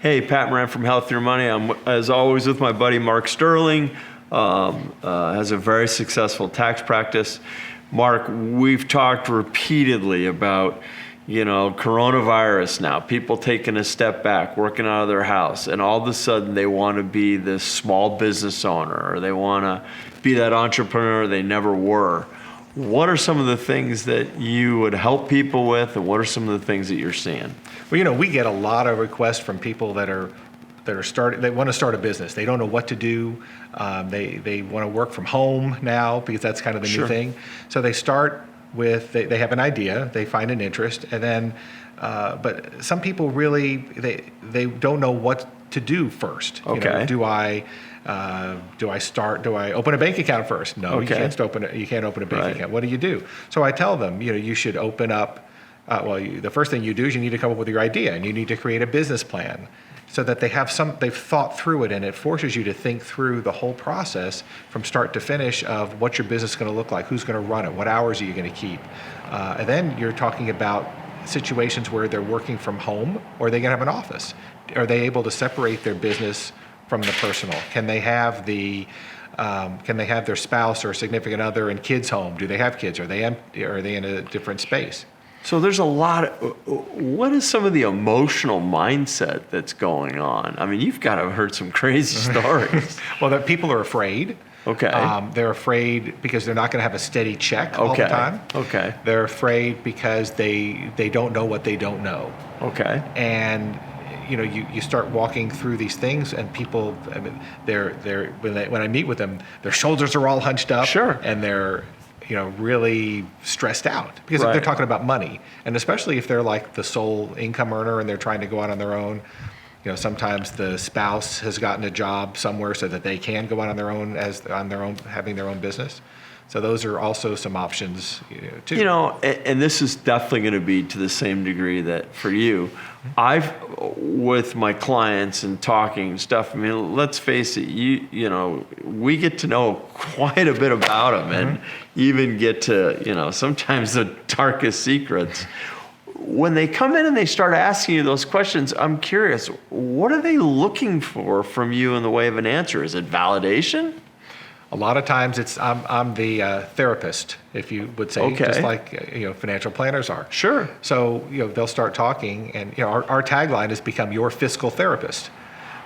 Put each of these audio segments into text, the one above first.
Hey, Pat Moran from Health Your Money. I'm, as always, with my buddy Marc Sterling. Has a very successful tax practice. Marc, we've talked repeatedly about, coronavirus now, people taking a step back, working out of their house, and all of a sudden they want to be this small business owner, or they want to be that entrepreneur they never were. What are some of the things that you would help people with, and what are some of the things that you're seeing? Well, we get a lot of requests from people that are starting. They want to start a business. They don't know what to do. They want to work from home now because that's kind of the new thing. So they start with they have an idea, they find an interest, and then but some people really they don't know what to do first. Okay. Do I open a bank account first? No, Okay. You can't open a bank account. What do you do? So I tell them, you should open up. The first thing you do is you need to come up with your idea, and you need to create a business plan so that they've thought through it, and it forces you to think through the whole process from start to finish of what your business is going to look like, who's going to run it, what hours are you going to keep. And then you're talking about situations where they're working from home, or they're going to have an office. Are they able to separate their business from the personal? Can they have their spouse or significant other and kids home? Do they have kids? Are they in a different space? So there's a lot what is some of the emotional mindset that's going on? I mean, you've got to have heard some crazy stories. Well, that people are afraid. Okay. They're afraid because they're not going to have a steady check all the time. Okay. They're afraid because they don't know what they don't know. Okay. And you start walking through these things, and people, when I meet with them, their shoulders are all hunched up. Sure. And they're really stressed out because they're talking about money, and especially if they're like the sole income earner and they're trying to go out on their own. Sometimes the spouse has gotten a job somewhere so that they can go out on their own having their own business. So those are also some options too. And this is definitely going to be to the same degree that for you, with my clients and talking stuff, I mean, let's face it, we get to know quite a bit about them, and even get to, sometimes the darkest secrets. When they come in and they start asking you those questions, I'm curious, what are they looking for from you in the way of an answer? Is it validation? A lot of times I'm the therapist, if you would say, just like financial planners are. Sure. So they'll start talking, and our tagline has become your fiscal therapist,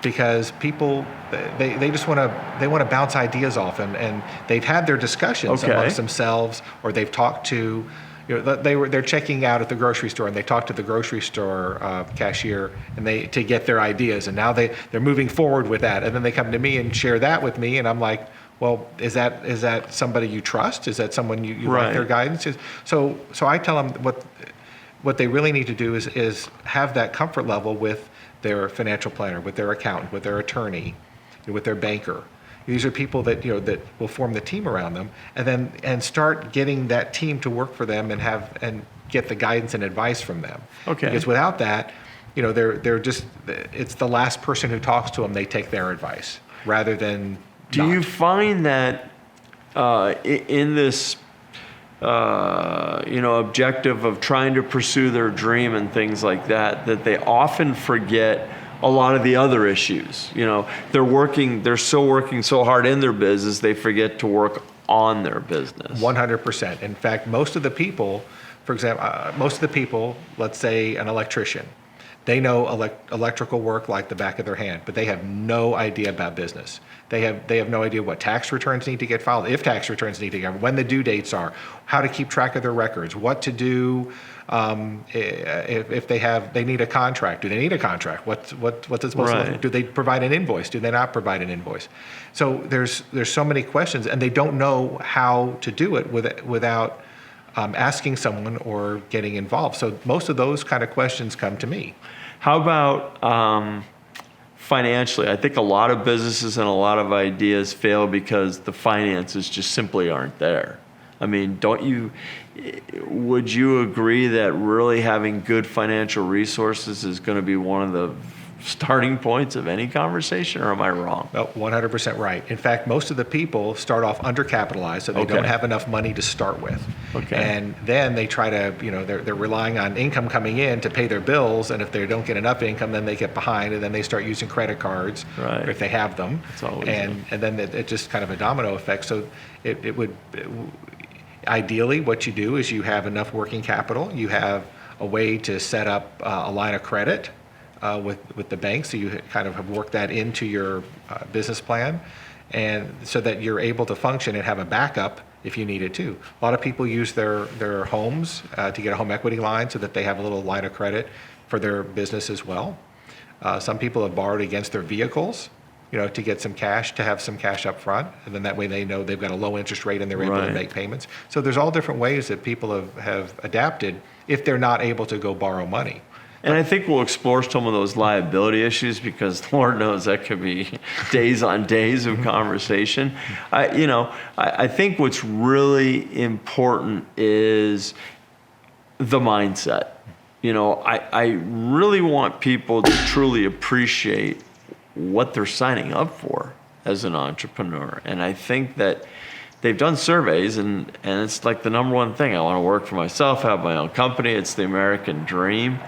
because people they just want to bounce ideas off, and they've had their discussions amongst themselves, or they've talked to. They're checking out at the grocery store, and they talk to the grocery store cashier, and to get their ideas, and now they're moving forward with that, and then they come to me and share that with me, and I'm like, well, is that somebody you trust? Is that someone you like their guidance? So I tell them what they really need to do is have that comfort level with their financial planner, with their accountant, with their attorney, with their banker. These are people that that will form the team around them, and start getting that team to work for them, and get the guidance and advice from them. Okay. Because without that, they're just, it's the last person who talks to them, they take their advice rather than. Do you find that in this objective of trying to pursue their dream and things like that they often forget a lot of the other issues? They're working so hard in their business, they forget to work on their business. 100%. In fact, most of the people, for example, let's say an electrician, they know electrical work like the back of their hand, but they have no idea about business. They have no idea what tax returns need to get filed, if tax returns need to get, when the due dates are, how to keep track of their records, what to do if they need a contract. Do they need a contract? What's it supposed to look like? Do they provide an invoice? Do they not provide an invoice? So there's so many questions, and they don't know how to do it without asking someone or getting involved. So most of those kind of questions come to me. How about financially? I think a lot of businesses and a lot of ideas fail because the finances just simply aren't there. I mean, would you agree that really having good financial resources is going to be one of the starting points of any conversation, or am I wrong? No, 100% right. In fact, most of the people start off undercapitalized, so they don't have enough money to start with. Okay. And then they try to, they're relying on income coming in to pay their bills, and if they don't get enough income, then they get behind, and then they start using credit cards, Right. if they have them. It's always and then it just kind of a domino effect. So it would, ideally, what you do is you have enough working capital, you have a way to set up a line of credit with the bank, so you kind of have worked that into your business plan, and so that you're able to function and have a backup if you need it too. A lot of people use their homes to get a home equity line so that they have a little line of credit for their business as well. Some people have borrowed against their vehicles, to get some cash, to have some cash up front, and then that way they know they've got a low interest rate and they're able to Right. make payments. So there's all different ways that people have adapted if they're not able to go borrow money. And I think we'll explore some of those liability issues, because Lord knows that could be days on days of conversation. I think what's really important is the mindset. I really want people to truly appreciate what they're signing up for as an entrepreneur. And I think that they've done surveys, and it's like the number one thing. I want to work for myself, have my own company. It's the American dream.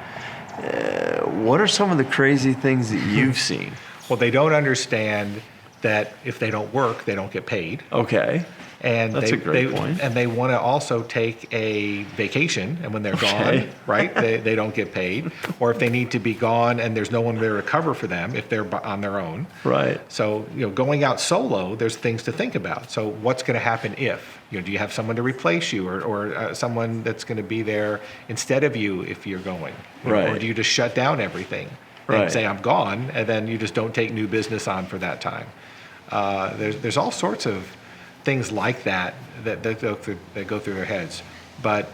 What are some of the crazy things that you've seen? Well, they don't understand that if they don't work, they don't get paid. Okay. And That's a great point. And they want to also take a vacation, and when they're Okay. gone, right, they don't get paid. Or if they need to be gone and there's no one there to cover for them if they're on their own. Right. So, going out solo, there's things to think about. So what's going to happen if? Do you have someone to replace you, or someone that's going to be there instead of you if you're going? Right. Or do you just shut down everything and Right. say, I'm gone, and then you just don't take new business on for that time? There's all sorts of things like that go through their heads. But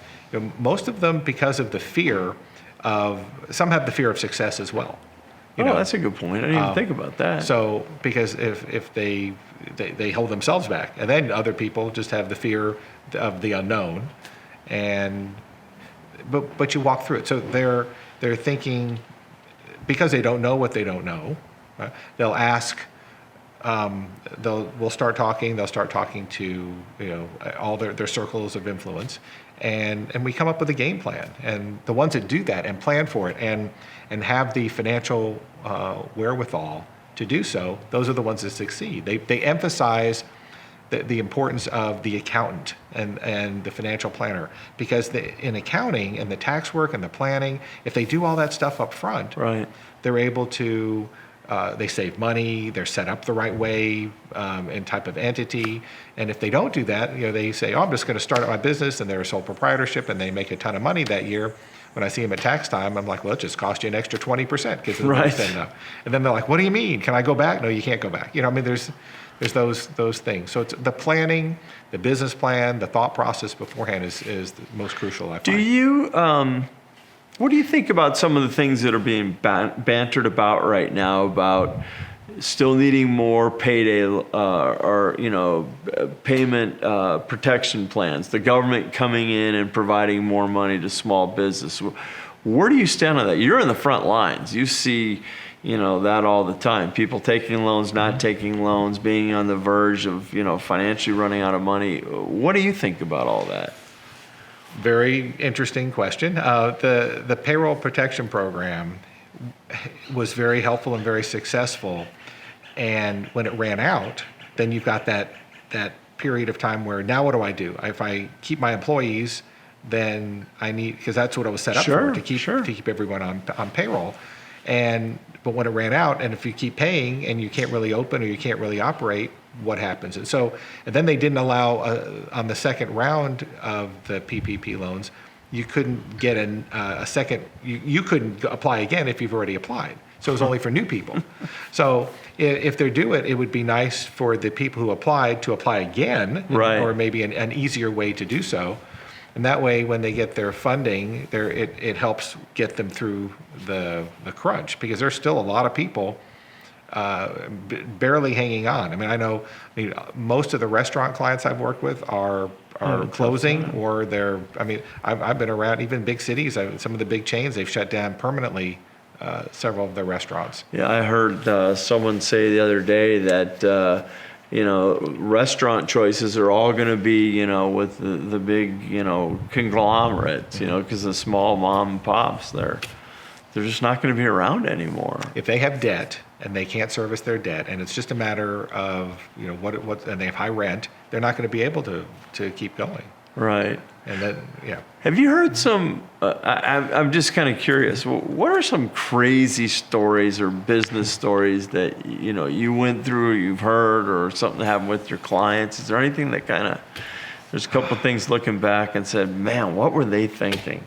most of them, because of the fear of, some have the fear of success as well. That's a good point. I didn't even think about that. So because if they hold themselves back, and then other people just have the fear of the unknown, but you walk through it. So they're thinking, because they don't know what they don't know, right? They'll ask. We'll start talking. They'll start talking to all their circles of influence, and we come up with a game plan. And the ones that do that and plan for it and have the financial wherewithal to do so, those are the ones that succeed. They emphasize the importance of the accountant and the financial planner, because in accounting and the tax work and the planning, if they do all that stuff up front, Right. they're able to. They save money, they're set up the right way and type of entity. And if they don't do that, they say, I'm just going to start up my business, and they're a sole proprietorship and they make a ton of money that year. When I see them at tax time, I'm like, well, it just cost you an extra 20% because Right. it's enough. And then they're like, what do you mean? Can I go back? No, you can't go back. There's those things. So it's the planning, the business plan, the thought process beforehand is the most crucial, I find. Do you, what do you think about some of the things that are being bantered about right now about still needing more payday payment protection plans, the government coming in and providing more money to small business? Where do you stand on that? You're in the front lines. You see, that all the time. People taking loans, not taking loans, being on the verge of, financially running out of money. What do you think about all that? Very interesting question. The payroll protection program was very helpful and very successful. And when it ran out, then you've got that period of time where, now what do I do? If I keep my employees, then I need, because that's what I was set up Sure, for, to keep sure. to keep everyone on payroll. But when it ran out, and if you keep paying and you can't really open or you can't really operate, what happens? And then they didn't allow on the second round of the PPP loans, you couldn't get a second. You couldn't apply again if you've already applied. So it was only for new people. So if they do it, it would be nice for the people who applied to apply again, Right. or maybe an easier way to do so. And that way, when they get their funding, it helps get them through the crunch, because there's still a lot of people barely hanging on. I know most of the restaurant clients I've worked with are closing, or I've been around even big cities. Some of the big chains, they've shut down permanently several of their restaurants. Yeah, I heard someone say the other day that, restaurant choices are all going to be, with the big, conglomerates, because the small mom and pops, they're just not going to be around anymore. If they have debt and they can't service their debt, and it's just a matter of, and they have high rent, they're not going to be able to keep going. Right. And then, Have you heard some, I'm just kind of curious, what are some crazy stories or business stories that, you went through, or you've heard, or something that happened with your clients? Is there anything that there's a couple of things looking back and said, man, what were they thinking?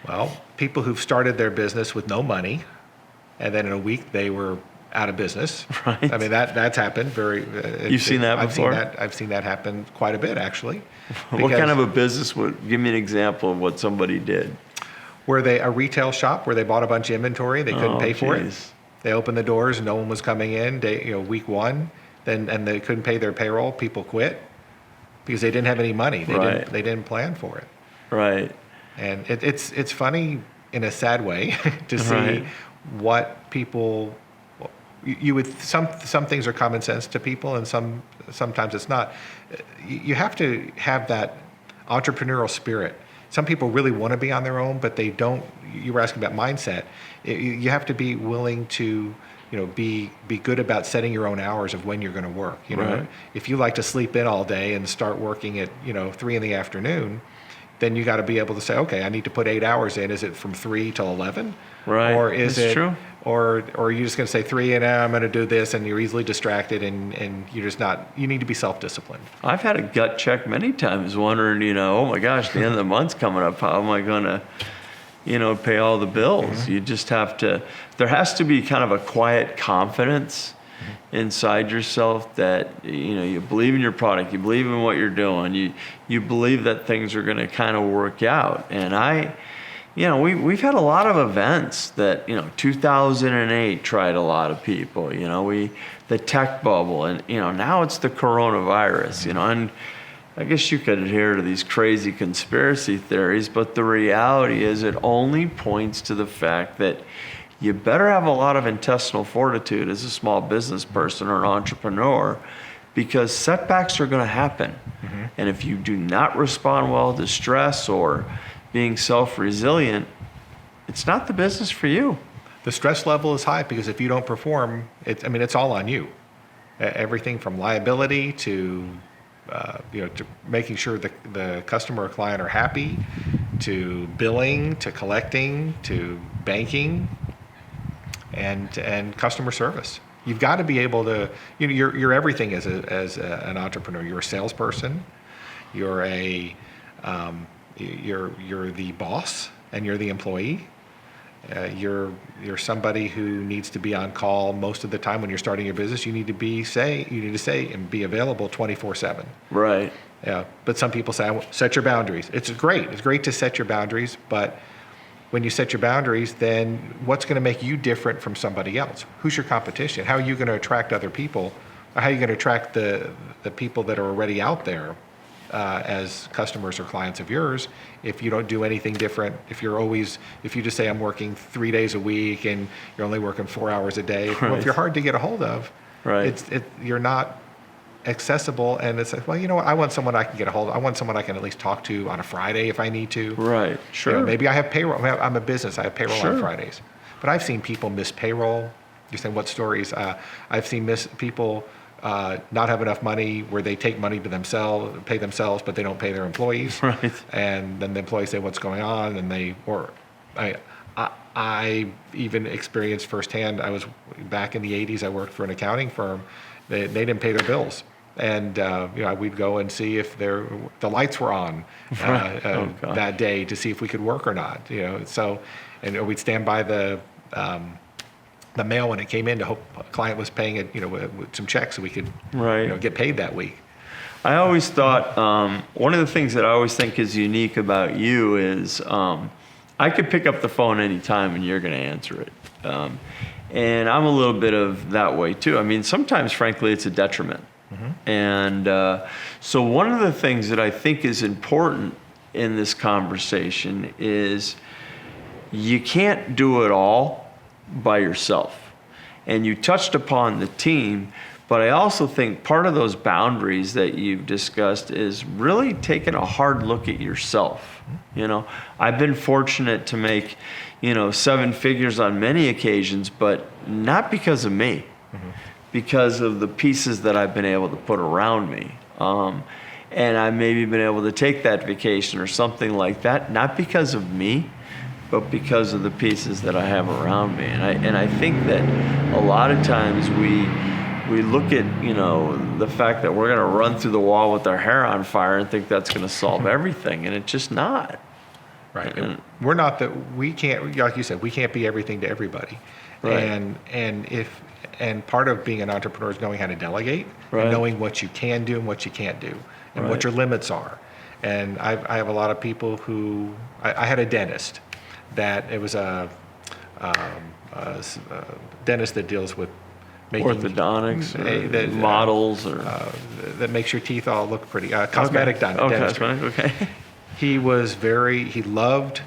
Well, people who've started their business with no money, and then in a week they were out of business. Right. I mean, that's happened You've seen that before? I've seen that happen quite a bit, actually. What kind of a business give me an example of what somebody did? A retail shop where they bought a bunch of inventory, they couldn't pay for it. They opened the doors and no one was coming in, week one, and they couldn't pay their payroll, people quit because they didn't have any money. They didn't plan for it. Right. And it's funny in a sad way to see what people, you would, some things are common sense to people and sometimes it's not. You have to have that entrepreneurial spirit. Some people really want to be on their own, but they don't. You were asking about mindset. You have to be willing to, be good about setting your own hours of when you're going to work. Right. If you like to sleep in all day and start working at 3 p.m, then you got to be able to say, okay, I need to put 8 hours in. Is it from 3 till 11? Right. Or is That's it true. Or are you just going to say 3 and I'm going to do this, and you're easily distracted and you're just not. You need to be self-disciplined. I've had a gut check many times, wondering, oh my gosh, the end of the month's coming up. How am I going to, pay all the bills? Mm-hmm. You just have to. There has to be kind of a quiet confidence inside yourself that you believe in your product, you believe in what you're doing, you believe that things are going to kind of work out. And we've had a lot of events that 2008 tried a lot of people. The tech bubble, and now it's the coronavirus. And I guess you could adhere to these crazy conspiracy theories, but the reality is it only points to the fact that you better have a lot of intestinal fortitude as a small business person or an entrepreneur, because setbacks are going to happen. Mm-hmm. And if you do not respond well to stress or being self-resilient, it's not the business for you. The stress level is high because if you don't perform, it's all on you. Everything from liability to making sure the customer or client are happy, to billing, to collecting, to banking, and customer service. You've got to be able to. You're everything as an entrepreneur. You're a salesperson. You're you're the boss and you're the employee. You're somebody who needs to be on call most of the time when you're starting your business. You need to say and be available 24/7. Right. Yeah. But some people say, set your boundaries. It's great. It's great to set your boundaries, but when you set your boundaries, then what's going to make you different from somebody else? Who's your competition? How are you going to attract other people? Or how are you going to attract the people that are already out there as customers or clients of yours if you don't do anything different? If you just say I'm working 3 days a week and you're only working 4 hours a day, right. Well, if you're hard to get a hold of, right. You're not accessible, and it's like, well, you know what, I want someone I can get a hold of. I want someone I can at least talk to on a Friday if I need to. Right, sure. Maybe I have payroll. I'm a business. I have payroll Sure. on Fridays. But I've seen people miss payroll. You're saying what stories? I've seen people not have enough money where they take money to themselves, pay themselves, but they don't pay their employees. Right. And then the employees say, what's going on? And I even experienced firsthand. I was back in the 80s. I worked for an accounting firm. They didn't pay their bills, and we'd go and see if the lights were on that day to see if we could work or not. And we'd stand by the mail when it came in to hope a client was paying it, with some checks so we could get paid that week. I always thought one of the things that I always think is unique about you is I could pick up the phone anytime and you're going to answer it. And I'm a little bit of that way too. I mean, sometimes, frankly, it's a detriment. Mm-hmm. And so one of the things that I think is important in this conversation is you can't do it all by yourself. And you touched upon the team, but I also think part of those boundaries that you've discussed is really taking a hard look at yourself. You know, I've been fortunate to make, 7 figures on many occasions, but not because of me, because of the pieces that I've been able to put around me. And I maybe been able to take that vacation or something like that, not because of me, but because of the pieces that I have around me. And I think that a lot of times we look at, the fact that we're going to run through the wall with our hair on fire and think that's going to solve everything, and it's just not. Right. We're not that we can't, like you said, we can't be everything to everybody. Right. And part of being an entrepreneur is knowing how to delegate, Right. and knowing what you can do and what you can't do, and Right. what your limits are. And I have a lot of people who, I had a dentist that it was a dentist that deals with making Orthodontics, models, or that makes your teeth all look pretty. Cosmetic dentistry. Okay. He loved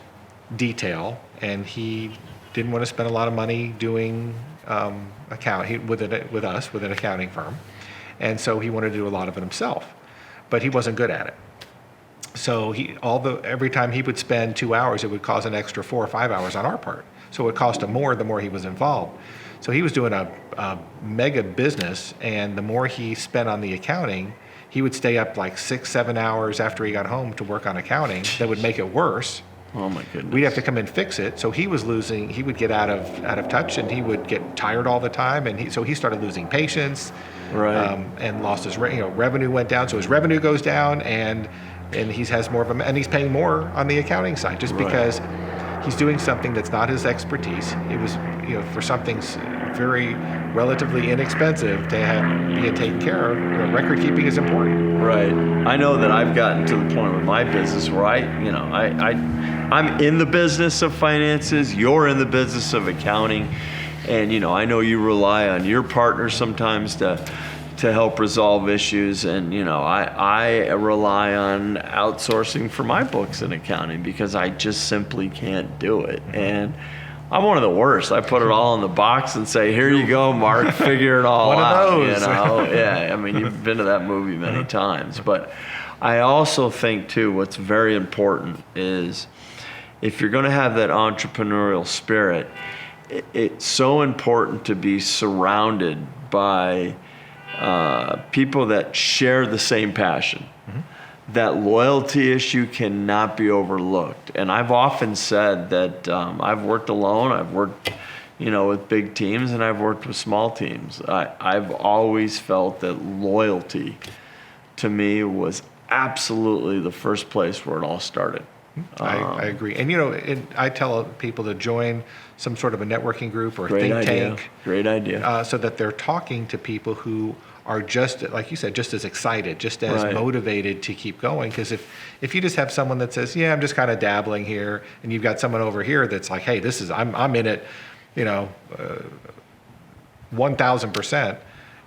detail, and he didn't want to spend a lot of money doing with an accounting firm, and so he wanted to do a lot of it himself, but he wasn't good at it. So every time he would spend 2 hours, it would cost an extra 4 or 5 hours on our part. So it would cost him more the more he was involved. So he was doing a mega business, and the more he spent on the accounting, he would stay up like 6-7 hours after he got home to work on accounting. That would make it worse. Oh my goodness. We'd have to come and fix it. So he would get out of touch, and he would get tired all the time. And so he started losing patience, Right. And lost his revenue went down. So his revenue goes down, and he has more of and he's paying more on the accounting side just Right. because he's doing something that's not his expertise. It was, for something very relatively inexpensive to have being taken care of. Record keeping is important. Right. I know that I've gotten to the point with my business where I'm in the business of finances, you're in the business of accounting, and I know you rely on your partners sometimes to help resolve issues, and I rely on outsourcing for my books and accounting because I just simply can't do it. And I'm one of the worst. I put it all in the box and say, "Here you go, Mark. Figure it all out." One of those. Yeah. I mean, you've been to that movie many times. But I also think too, what's very important is if you're going to have that entrepreneurial spirit, it's so important to be surrounded by people that share the same passion. That loyalty issue cannot be overlooked. And I've often said that I've worked alone, I've worked, with big teams, and I've worked with small teams. I've always felt that loyalty to me was absolutely the first place where it all started. I agree. And I tell people to join some sort of a networking group or a Great think idea. tank. Great idea. So that they're talking to people who are just, like you said, just as excited, just as Right. motivated to keep going. Because if you just have someone that says, "Yeah, I'm just kind of dabbling here," and you've got someone over here that's like, "Hey, I'm in it, 1,000%,"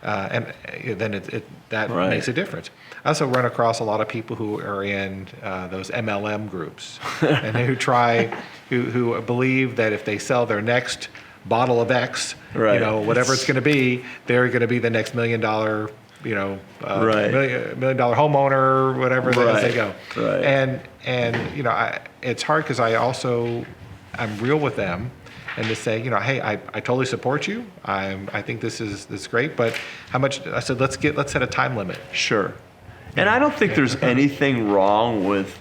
and then that Right. makes a difference. I also run across a lot of people who are in those MLM groups and who believe that if they sell their next bottle of X, Right. Whatever it's going to be, they're going to be the next $1 million, Right. $1 million homeowner, whatever as Right. they go. Right. And it's hard because I'm real with them, and to say, hey, I totally support you. I think this is great, but how much? I said, let's set a time limit. Sure. And I don't think there's anything wrong with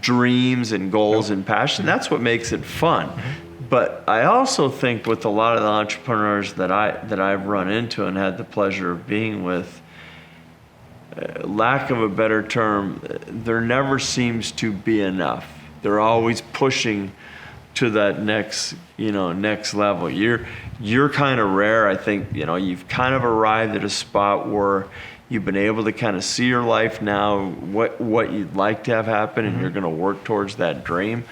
dreams and goals and passion. That's what makes it fun. But I also think with a lot of the entrepreneurs that I've run into and had the pleasure of being with, lack of a better term, there never seems to be enough. They're always pushing to that next level. You're kind of rare. I think, you've kind of arrived at a spot where you've been able to kind of see your life now, what you'd like to have happen, and you're going to work towards that dream.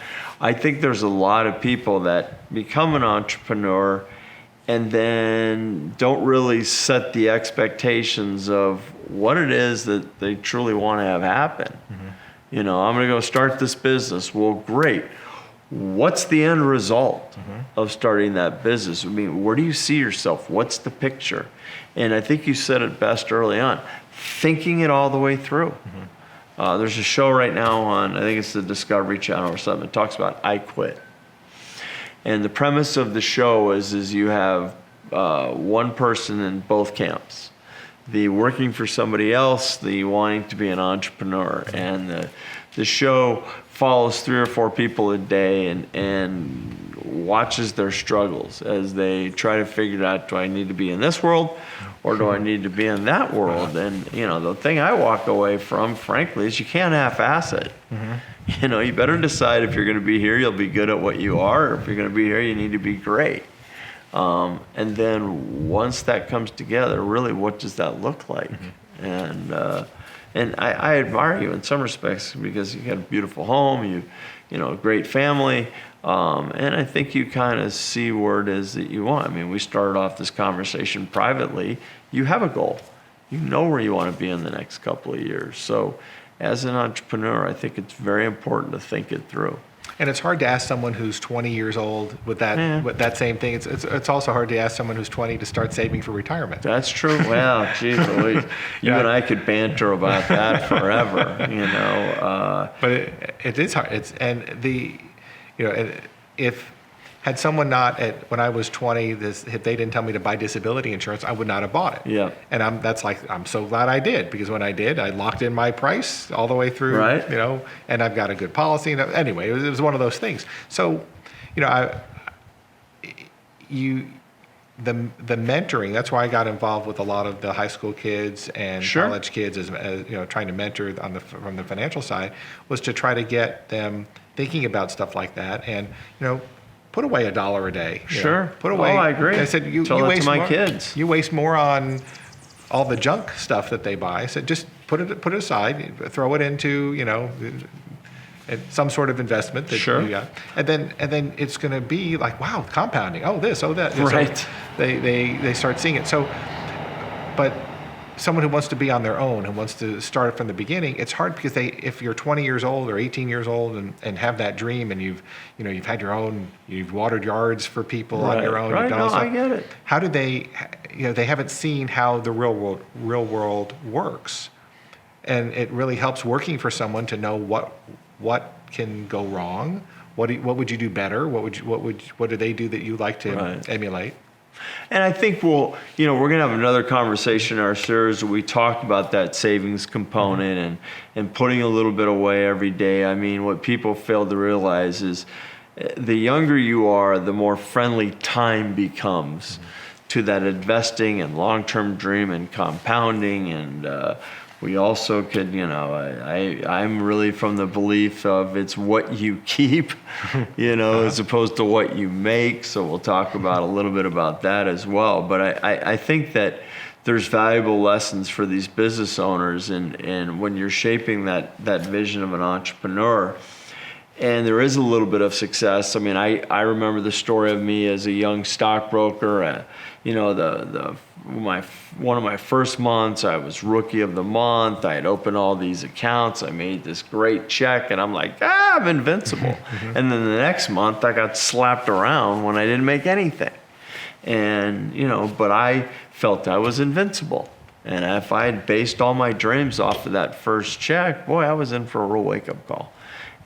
I think there's a lot of people that become an entrepreneur and then don't really set the expectations of what it is that they truly want to have happen. I'm going to go start this business. Well, great. what's the end result of starting that business? I mean, where do you see yourself? What's the picture? And I think you said it best early on, thinking it all the way through. There's a show right now on, I think it's the Discovery Channel or something, it talks about I Quit. And the premise of the show is you have one person in both camps. The working for somebody else, the wanting to be an entrepreneur. And the show follows 3 or 4 people a day and watches their struggles as they try to figure out, do I need to be in this world or do I need to be in that world? And, the thing I walk away from, frankly, is you can't half-ass it. You better decide if you're going to be here, you'll be good at what you are, or if you're going to be here, you need to be great. And then once that comes together, really, what does that look like? And I admire you in some respects because you got a beautiful home, a great family, and I think you kind of see where it is that you want. I mean, we started off this conversation privately. You have a goal. You know where you want to be in the next couple of years. So as an entrepreneur, I think it's very important to think it through. And it's hard to ask someone who's 20 years old with that same thing. It's also hard to ask someone who's 20 to start saving for retirement. That's true. Well, geez Louise. You and I could banter about that forever, But it is hard. If had someone when I was 20, if they didn't tell me to buy disability insurance, I would not have bought it. Yeah. And I'm so glad I did, because when I did, I locked in my price all the way through. Right. And I've got a good policy. Anyway, it was one of those things. So, the mentoring. That's why I got involved with a lot of the high school kids and college kids, as trying to mentor from the financial side, was to try to get them thinking about stuff like that, and put away $1 a day. Put away. Oh, I agree. I said you Tell that waste to my more, kids. You waste more on all the junk stuff that they buy. I said just put it aside, throw it into some sort of investment that you got, and then it's going to be like, wow, compounding. Oh, this, oh that. Right. So they start seeing it. So, but someone who wants to be on their own, who wants to start from the beginning, it's hard because if you're 20 years old or 18 years old and have that dream, and you've had your own, you've watered yards for people on your own. Right. No, I get it. How do they? They haven't seen how the real world works, and it really helps working for someone to know what can go wrong. What would you do better? What do they do that you like to emulate? And I think we're going to have another conversation in our series where we talk about that savings component and putting a little bit away every day. I mean, what people fail to realize is the younger you are, the more friendly time becomes to that investing and long-term dream and compounding. And we also could, I'm really from the belief of it's what you keep, as opposed to what you make. So we'll talk about a little bit about that as well. But I think that there's valuable lessons for these business owners, and when you're shaping that vision of an entrepreneur, and there is a little bit of success. I mean, I remember the story of me as a young stockbroker. One of my first months, I was rookie of the month. I had opened all these accounts. I made this great check, and I'm like, I'm invincible. And then the next month, I got slapped around when I didn't make anything. And, but I felt I was invincible. And if I had based all my dreams off of that first check, boy, I was in for a real wake-up call.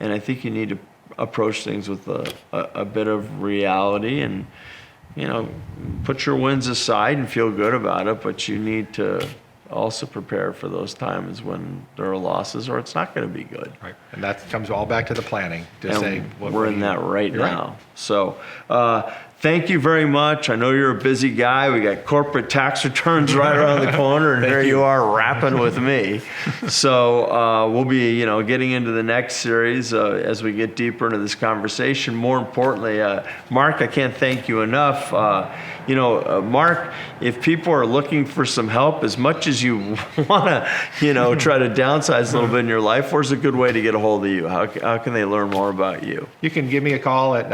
And I think you need to approach things with a bit of reality and, put your wins aside and feel good about it, but you need to also prepare for those times when there are losses or it's not going to be good. Right. And that comes all back to the planning. We're in that right now. Right. So thank you very much. I know you're a busy guy. We got corporate tax returns right around the corner, and here you are rapping with me. So we'll be, getting into the next series as we get deeper into this conversation. More importantly, Marc, I can't thank you enough. Marc, if people are looking for some help, as much as you want to, try to downsize a little bit in your life, where's a good way to get a hold of you? How can they learn more about you? You can give me a call at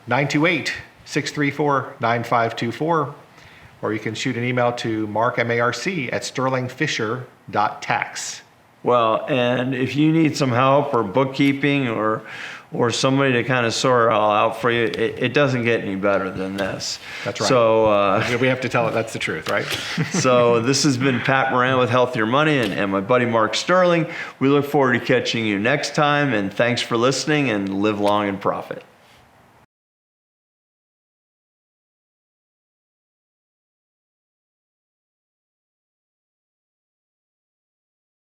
928-634-9524, or you can shoot an email to Marc, M-A-R-C, @sterlingfisher.tax. Well, and if you need some help or bookkeeping or somebody to kind of sort it all out for you, it doesn't get any better than this. That's right. So we have to tell it that's the truth, right? so this has been Pat Moran with Healthier Money and my buddy Marc Sterling. We look forward to catching you next time, and thanks for listening, and live long and profit.